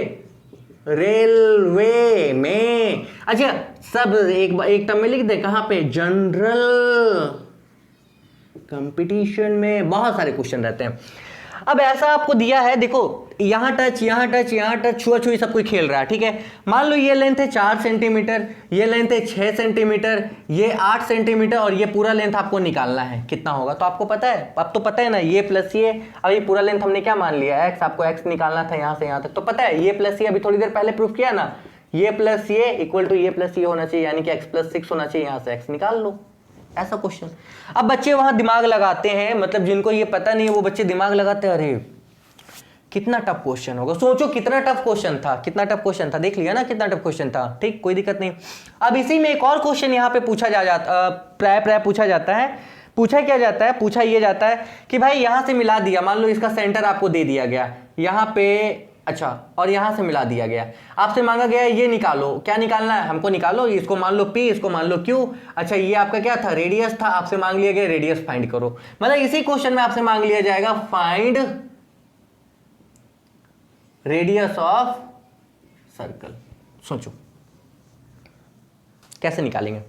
रेलवे में। अच्छा सब एक टर्म में लिख दे, कहां पे? जनरल कंपटीशन में बहुत सारे क्वेश्चन रहते हैं। अब ऐसा आपको दिया है, देखो यहां टच, यहां टच, यहां टच, छुआ छुई सब कोई खेल रहा है, ठीक है। मान लो ये लेंथ है 4 सेंटीमीटर, ये लेंथ है 6 सेंटीमीटर, ये 8 सेंटीमीटर और ये पूरा लेंथ आपको निकालना है, कितना होगा? तो आपको पता है, अब तो पता है ना, ये प्लस ये। अब ये पूरा लेंथ हमने क्या मान लिया? x, आपको x निकालना था यहां से यहां तक, तो पता है ये प्लस ये, अभी थोड़ी देर पहले प्रूफ किया ना, ये प्लस ये इक्वल टू ये प्लस ये होना चाहिए, यानी कि x प्लस 6 होना चाहिए, यहां से x निकाल लो। ऐसा क्वेश्चन। अब बच्चे वहां दिमाग लगाते हैं, मतलब जिनको ये पता नहीं है वो बच्चे दिमाग लगाते हैं, अरे कितना टफ क्वेश्चन होगा। सोचो कितना टफ क्वेश्चन था, कितना टफ क्वेश्चन था, देख लिया ना कितना टफ क्वेश्चन था, ठीक, कोई दिक्कत नहीं। अब इसी में एक और क्वेश्चन यहाँ पे पूछा प्राय पूछा जाता है। पूछा क्या जाता है? पूछा ये जाता है कि भाई यहां से मिला दिया, मान लो इसका सेंटर आपको दे दिया गया यहाँ पे, अच्छा, और यहां से मिला दिया गया, आपसे मांगा गया ये निकालो, क्या निकालना है हमको? निकालो, इसको मान लो P, इसको मान लो Q। अच्छा ये आपका क्या था? रेडियस था, आपसे मांग लिया गया रेडियस फाइंड करो। मतलब इसी क्वेश्चन में आपसे मांग लिया जाएगा फाइंड रेडियस ऑफ सर्कल। सोचो कैसे निकालेंगे,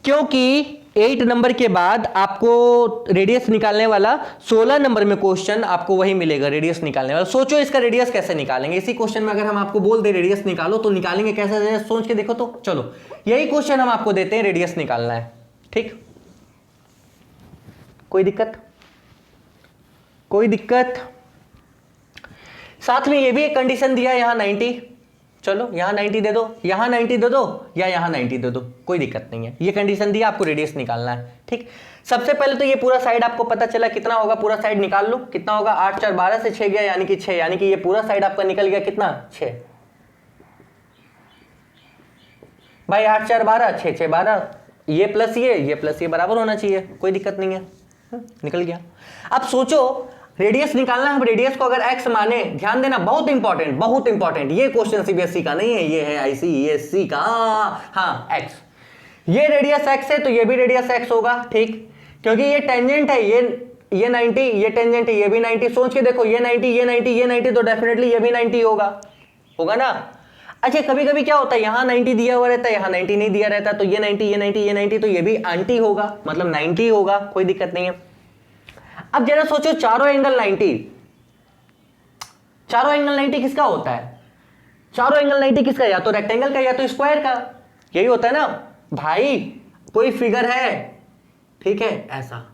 क्योंकि 8 नंबर के बाद आपको रेडियस निकालने वाला 16 नंबर में क्वेश्चन आपको वही मिलेगा, रेडियस निकालने वाला। सोचो इसका रेडियस कैसे निकालेंगे। इसी क्वेश्चन में अगर हम आपको बोल दे रेडियस निकालो तो निकालेंगे कैसे? सोच के देखो तो। चलो यही क्वेश्चन हम आपको देते हैं, रेडियस निकालना है, ठीक, कोई दिक्कत? कोई दिक्कत? साथ में ये भी एक कंडीशन दिया है, यहाँ 90, चलो यहाँ 90 दे दो, यहाँ 90 दे दो, या यहाँ 90 दे दो, कोई दिक्कत नहीं है। ये कंडीशन दिया, आपको रेडियस निकालना है। ठीक, सबसे पहले तो ये पूरा साइड आपको पता चला कितना होगा, पूरा साइड निकाल लो कितना होगा। 8 4 12 से 6 गया यानी कि 6, यानी कि ये पूरा साइड आपका निकल गया कितना, 6 भाई। 8 4 12, 6 6 12, ये प्लस ये बराबर होना चाहिए, कोई दिक्कत नहीं है। निकल गया। अब सोचो रेडियस निकालना है। रेडियस को अगर x माने, ध्यान देना, बहुत इंपॉर्टेंट, ये क्वेश्चन सीबीएसई का नहीं है, ये है आईसीएसई का। हाँ x, ये रेडियस x है तो ये भी रेडियस x होगा। ठीक, क्योंकि ये टेंजेंट है, ये 90, ये टेंजेंट है, ये भी 90। सोच के देखो, ये 90 ये 90 ये 90, तो डेफिनेटली ये भी 90 होगा ना। अच्छा, कभी कभी क्या होता है, यहाँ 90 दिया हुआ रहता है, यहाँ 90 नहीं दिया रहता, तो ये 90 ये 90 ये 90, तो ये भी आंटी होगा, मतलब 90 होगा, कोई दिक्कत नहीं है। अब जरा सोचो, चारों एंगल 90 किसका होता है? चारों एंगल 90 किसका? या तो रेक्टेंगल का या तो स्क्वायर का, यही होता है ना भाई। कोई फिगर है, ठीक है, ऐसा,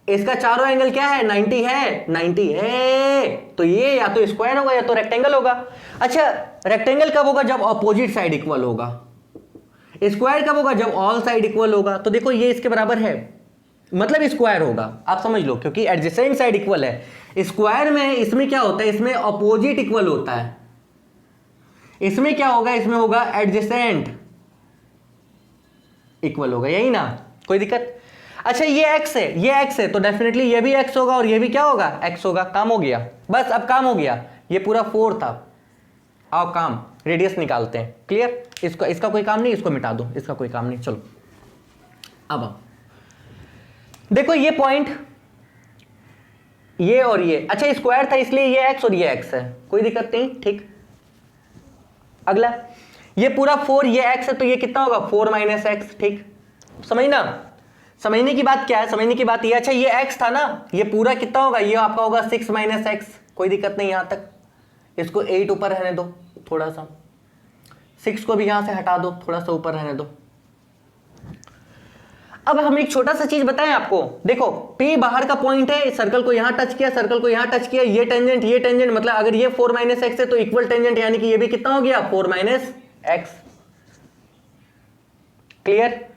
इसका चारों एंगल क्या है, 90 है, तो ये या तो स्क्वायर होगा या तो रेक्टेंगल होगा। अच्छा, रेक्टेंगल कब होगा? जब ऑपोजिट साइड इक्वल होगा। स्क्वायर कब होगा? जब ऑल साइड इक्वल होगा। तो देखो ये इसके बराबर है, मतलब स्क्वायर होगा, आप समझ लो, क्योंकि एडजेसेंट साइड इक्वल है। स्क्वायर में इसमें क्या होता है, इसमें ऑपोजिट इक्वल होता है। इसमें क्या होगा, इसमें होगा एडजेसेंट इक्वल होगा, यही ना, कोई दिक्कत? अच्छा, ये x है तो डेफिनेटली ये भी x होगा और ये भी क्या होगा, x होगा। काम हो गया, बस अब काम हो गया। ये पूरा 4 था। आओ काम, रेडियस निकालते हैं। क्लियर? इसका कोई काम नहीं, इसको मिटा दो, इसका कोई काम नहीं। चलो अब आओ, देखो ये पॉइंट, ये और ये, अच्छा स्क्वायर था इसलिए ये x और ये x है, कोई दिक्कत नहीं। ठीक, अगला ये पूरा 4, ये x है तो ये कितना होगा, 4 माइनस एक्स। ठीक, समझना, समझने की बात क्या है, समझने की बात ये, अच्छा ये x था ना, ये पूरा कितना होगा, ये आपका होगा 6 माइनस एक्स, कोई दिक्कत नहीं। यहां तक इसको 8 ऊपर रहने दो, थोड़ा सा 6 को भी यहां से हटा दो, थोड़ा सा ऊपर रहने दो। अब हम एक छोटा सा चीज बताएं आपको, देखो P बाहर का पॉइंट है, सर्कल को यहां टच किया, सर्कल को यहां टच किया, ये टेंजेंट, मतलब अगर ये 4 माइनस एक्स है तो इक्वल टेंजेंट, यानी कि ये भी कितना हो गया, 4 माइनस एक्स। क्लियर?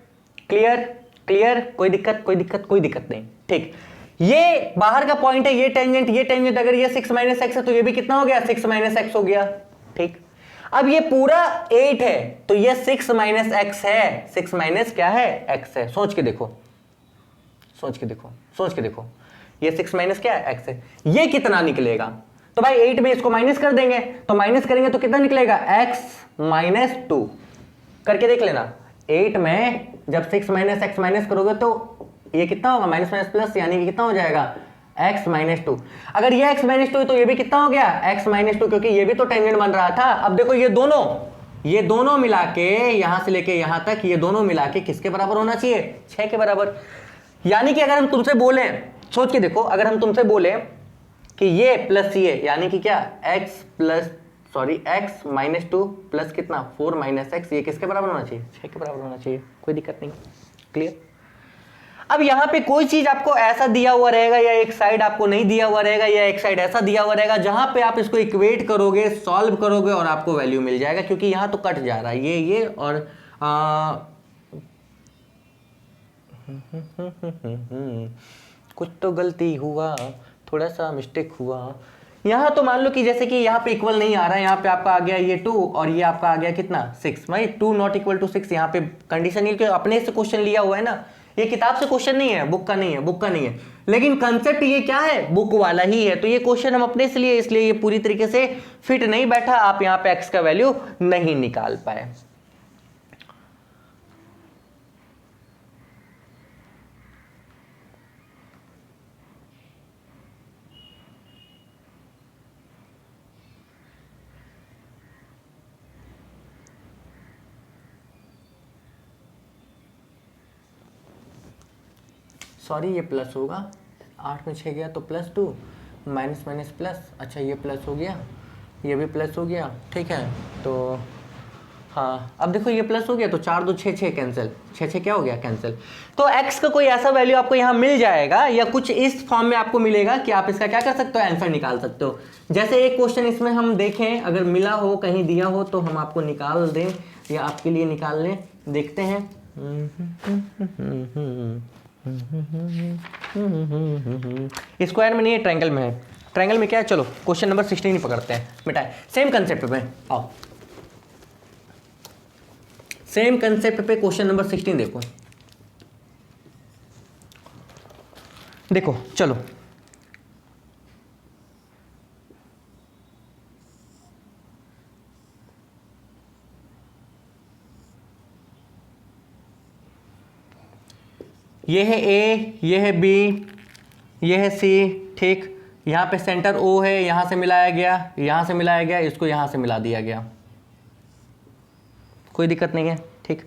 कोई दिक्कत नहीं। ठीक, ये बाहर का पॉइंट है, ये टेंजेंट, अगर ये 6 माइनस एक्स है तो ये भी कितना हो गया, 6 माइनस एक्स हो गया। ठीक, अब ये पूरा 8 है तो ये 6 माइनस एक्स है, 6 माइनस क्या है, एक्स है। सोच के देखो, ये 6 माइनस क्या है, एक्स है। ये कितना निकलेगा, तो भाई 8 में इसको माइनस कर देंगे, तो माइनस करेंगे तो कितना निकलेगा, x माइनस 2। करके देख लेना, 8 में जब 6 माइनस एक्स माइनस करोगे तो ये कितना होगा, माइनस माइनस प्लस, यानी कि कितना हो जाएगा, x माइनस 2। अगर ये x माइनस 2 है तो ये भी कितना हो गया, x माइनस 2, क्योंकि ये भी तो टेंजेंट बन रहा था। अब देखो ये दोनों मिला के, यहां से लेके यहां तक, ये दोनों मिला के किसके बराबर होना चाहिए, 6 के बराबर। यानी कि अगर हम तुमसे बोले, सोच के देखो, अगर हम तुमसे बोले कि ये प्लस ये, यानी कि क्या, x माइनस 2 प्लस कितना, 4 माइनस एक्स, ये किसके बराबर होना चाहिए, 6 के बराबर होना चाहिए, कोई दिक्कत नहीं। क्लियर? अब यहां पे कोई चीज आपको ऐसा दिया हुआ रहेगा, या एक साइड आपको नहीं दिया हुआ रहेगा, या एक साइड ऐसा दिया हुआ रहेगा, जहां पे आप इसको इक्वेट करोगे, सॉल्व करोगे और आपको वैल्यू मिल जाएगा, क्योंकि यहां तो कट जा रहा है ये और कुछ तो गलती हुआ, थोड़ा सा मिस्टेक हुआ। यहां तो मान लो कि जैसे कि यहाँ पे इक्वल नहीं आ रहा है, यहाँ पे आपका आ गया ये 2 और ये आपका आ गया कितना, 6, भाई 2 नॉट इक्वल टू 6। यहाँ पे कंडीशन ये अपने से क्वेश्चन लिया हुआ है ना, ये किताब से क्वेश्चन नहीं है, बुक का नहीं है, लेकिन कंसेप्ट ये क्या है, बुक वाला ही है। तो ये क्वेश्चन हम अपने से लिए, इसलिए ये पूरी तरीके से फिट नहीं बैठा, आप यहाँ पे एक्स का वैल्यू नहीं निकाल पाए। सॉरी, ये प्लस होगा, 8 में 6 गया तो प्लस 2, माइनस माइनस प्लस। अच्छा ये प्लस हो गया, ये भी प्लस हो गया, ठीक है। तो हाँ अब देखो ये प्लस हो गया तो 4 2 6 6 कैंसिल, 6 6 क्या हो गया कैंसिल। तो x का कोई ऐसा वैल्यू आपको यहाँ मिल जाएगा या कुछ इस फॉर्म में आपको मिलेगा कि आप इसका क्या कर सकते हो, आंसर निकाल सकते हो। जैसे एक क्वेश्चन इसमें हम देखें, अगर मिला हो कहीं दिया हो तो हम आपको निकाल दें या आपके लिए निकाल लें, देखते हैं। स्क्वायर में नहीं है, ट्रायंगल में है। ट्रायंगल में क्या है, चलो क्वेश्चन नंबर 16 ही पकड़ते हैं, मिटाए सेम कंसेप्ट पे। आओ सेम कंसेप्ट पे क्वेश्चन नंबर 16 देखो। देखो चलो ये है ए, ये है बी, ये है सी, ठीक। यहाँ पे सेंटर ओ है, यहाँ से मिलाया गया, यहाँ से मिलाया गया, इसको यहाँ से मिला दिया गया, कोई दिक्कत नहीं है, ठीक।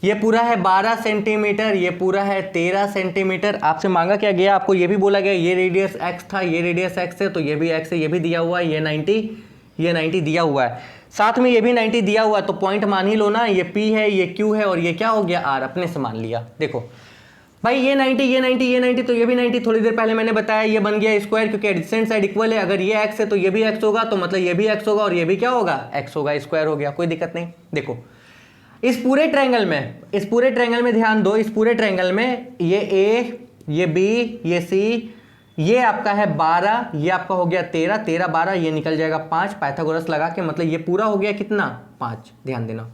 ये पूरा है 12 सेंटीमीटर, ये पूरा है 13 सेंटीमीटर। आपसे मांगा क्या गया, आपको ये भी बोला गया ये रेडियस x था, ये रेडियस x है, तो ये भी x है, ये भी दिया हुआ है, ये 90 दिया हुआ है, साथ में ये भी 90 दिया हुआ है, तो पॉइंट मान ही लो ना, ये P है, ये Q है और ये क्या हो गया R, अपने से मान लिया। देखो भाई ये 90 ये 90 ये 90 तो ये भी 90, थोड़ी देर पहले मैंने बताया ये बन गया स्क्वायर, क्योंकि एडजेसेंट साइड इक्वल है। अगर ये x है तो ये भी x होगा, तो मतलब ये भी x होगा और ये भी क्या होगा, x होगा, स्क्वायर हो गया, कोई दिक्कत नहीं। देखो इस पूरे ट्रायंगल में ध्यान दो, इस पूरे ट्रायंगल में ये a, ये b, ये c, ये आपका है 12, ये आपका हो गया 13, 13 12 ये निकल जाएगा 5, पाइथागोरस लगा के, मतलब ये पूरा हो गया कितना 5, ध्यान देना।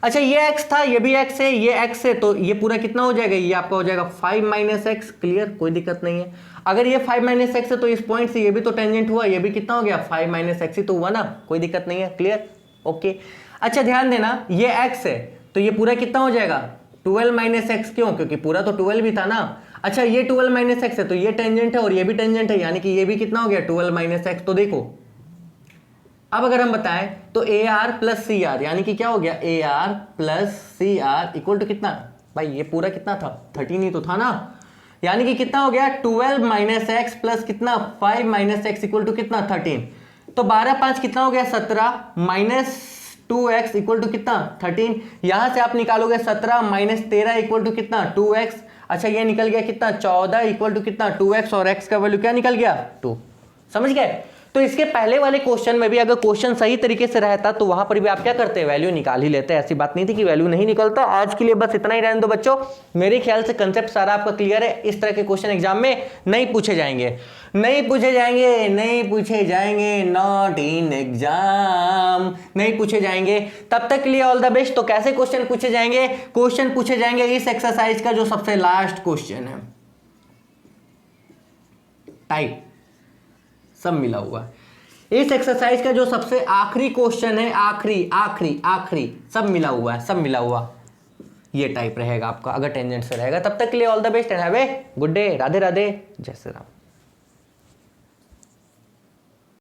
अच्छा ये x था, ये भी x है, ये x है, तो ये पूरा कितना हो जाएगा, ये आपका हो जाएगा 5 - x, क्लियर, कोई दिक्कत नहीं है। अगर ये 5 - x है तो इस पॉइंट से ये भी तो टेंजेंट हुआ, ये भी कितना हो गया 5 - x ही तो हुआ ना, कोई दिक्कत नहीं है, क्लियर, ओके। अच्छा ध्यान देना ये x है तो ये पूरा कितना हो जाएगा 12 - x, क्यों, क्योंकि पूरा तो 12 भी था ना। अच्छा ये 12 - x है तो ये टेंजेंट है और ये भी टेंजेंट है, यानी कि ये भी कितना हो गया 12 - x। तो देखो अब अगर हम बताएं तो AR प्लस CR, यानी कि क्या हो गया AR plus CR equal to कितना, भाई ये पूरा कितना था 13 ही तो था ना, यानी कि कितना हो गया 12 - x प्लस कितना 5 - x इक्वल टू कितना 13। तो 12 5 कितना हो गया 17 माइनस 2x इक्वल टू कितना 13। यहां से आप निकालोगे 17 माइनस 13 इक्वल टू कितना 2x। अच्छा ये निकल गया कितना 14 इक्वल टू कितना 2x, और x का वैल्यू क्या निकल गया 2, समझ गए। तो इसके पहले वाले क्वेश्चन में भी अगर क्वेश्चन सही तरीके से रहता तो वहां पर भी आप क्या करते हैं, वैल्यू निकाल ही लेते हैं, ऐसी बात नहीं थी कि वैल्यू नहीं निकलता। आज के लिए बस इतना ही रहने दो बच्चों, मेरे ख्याल से कंसेप्ट सारा आपका क्लियर है। इस तरह के क्वेश्चन एग्जाम में नहीं पूछे जाएंगे, नहीं पूछे जाएंगे, नहीं पूछे जाएंगे, नॉट इन एग्जाम, नहीं पूछे जाएंगे। तब तक के लिए ऑल द बेस्ट। तो कैसे क्वेश्चन पूछे जाएंगे, क्वेश्चन पूछे जाएंगे इस एक्सरसाइज का जो सबसे लास्ट क्वेश्चन है, टाइप सब मिला हुआ है। इस एक्सरसाइज का जो सबसे आखिरी क्वेश्चन है, आखिरी सब मिला हुआ है, सब मिला हुआ, ये टाइप रहेगा आपका अगर टेंजेंट से रहेगा। तब तक के लिए all the best and have a good day. Radhe Radhe, जय श्री राम।